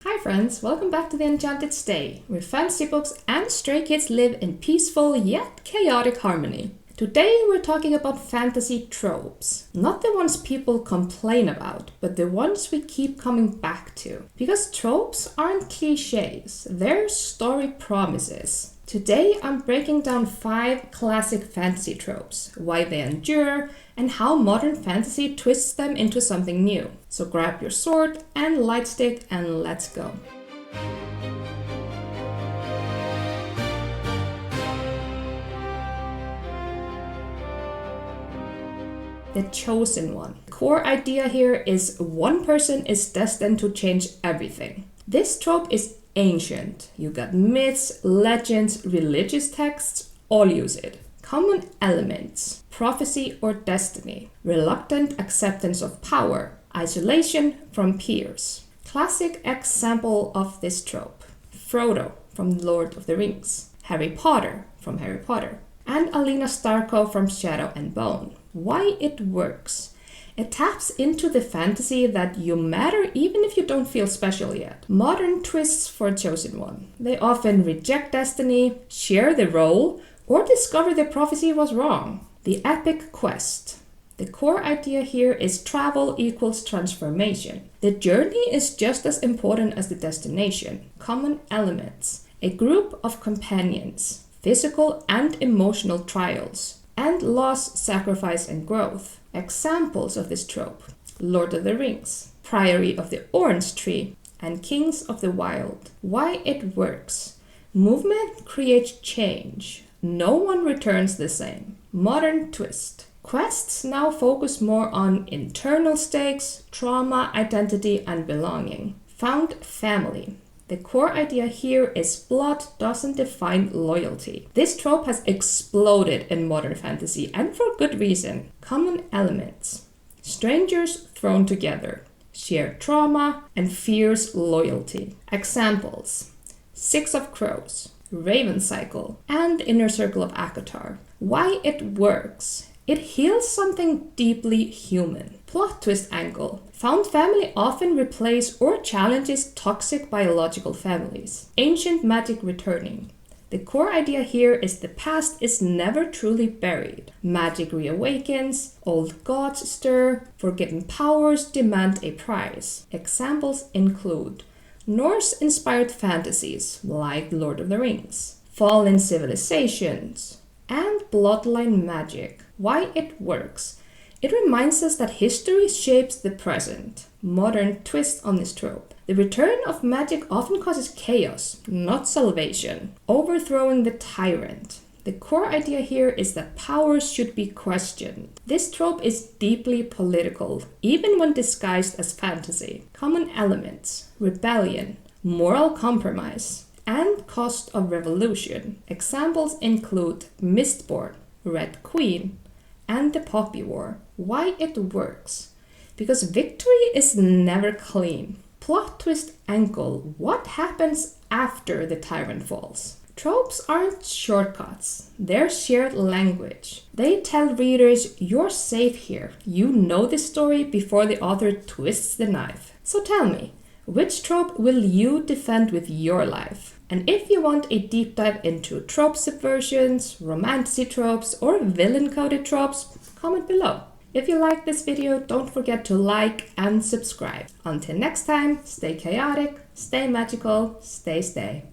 Hi friends, welcome back to the Enchanted Stay, where fantasy books and stray kids live in peaceful yet chaotic harmony. Today we're talking about fantasy tropes. Not the ones people complain about, but the ones we keep coming back to. Because tropes aren't cliches, they're story promises. Today I'm breaking down 5 classic fantasy tropes, why they endure, and how modern fantasy twists them into something new. So grab your sword and light stick and let's go. The Chosen One. The core idea here is one person is destined to change everything. This trope is ancient. You got myths, legends, religious texts, all use it. Common elements: prophecy or destiny, reluctant acceptance of power, isolation from peers. Classic example of this trope: Frodo from Lord of the Rings, Harry Potter from Harry Potter, and Alina Starko from Shadow and Bone. Why it works? It taps into the fantasy that you matter even if you don't feel special yet. Modern twists for Chosen One. They often reject destiny, share the role, or discover the prophecy was wrong. The epic quest. The core idea here is travel equals transformation. The journey is just as important as the destination. Common elements: a group of companions, physical and emotional trials, and loss, sacrifice, and growth. Examples of this trope: Lord of the Rings, Priory of the Orange Tree, and Kings of the Wild. Why it works? Movement creates change. No one returns the same. Modern twist. Quests now focus more on internal stakes, trauma, identity, and belonging. Found family. The core idea here is blood doesn't define loyalty. This trope has exploded in modern fantasy, and for good reason. Common elements: strangers thrown together, shared trauma, and fierce loyalty. Examples: Six of Crows, Raven Cycle, and Inner Circle of Akatar. Why it works? It heals something deeply human. Plot twist angle. Found family often replace or challenges toxic biological families. Ancient magic returning. The core idea here is the past is never truly buried. Magic reawakens, old gods stir, forgotten powers demand a prize. Examples include Norse-inspired fantasies like Lord of the Rings, fallen civilizations, and bloodline magic. Why it works? It reminds us that history shapes the present. Modern twist on this trope. The return of magic often causes chaos, not salvation. Overthrowing the Tyrant. The core idea here is that power should be questioned. This trope is deeply political, even when disguised as fantasy. Common elements: rebellion, moral compromise, and cost of revolution. Examples include Mistborn, Red Queen, and the Poppy War. Why it works? Because victory is never clean. Plot twist angle. What happens after the tyrant falls? Tropes aren't shortcuts. They're shared language. They tell readers, you're safe here. You know the story before the author twists the knife. So tell me, which trope will you defend with your life? And if you want a deep dive into trope subversions, romantasy tropes, or villain-coded tropes, comment below. If you like this video, don't forget to like and subscribe. Until next time, stay chaotic, stay magical, stay.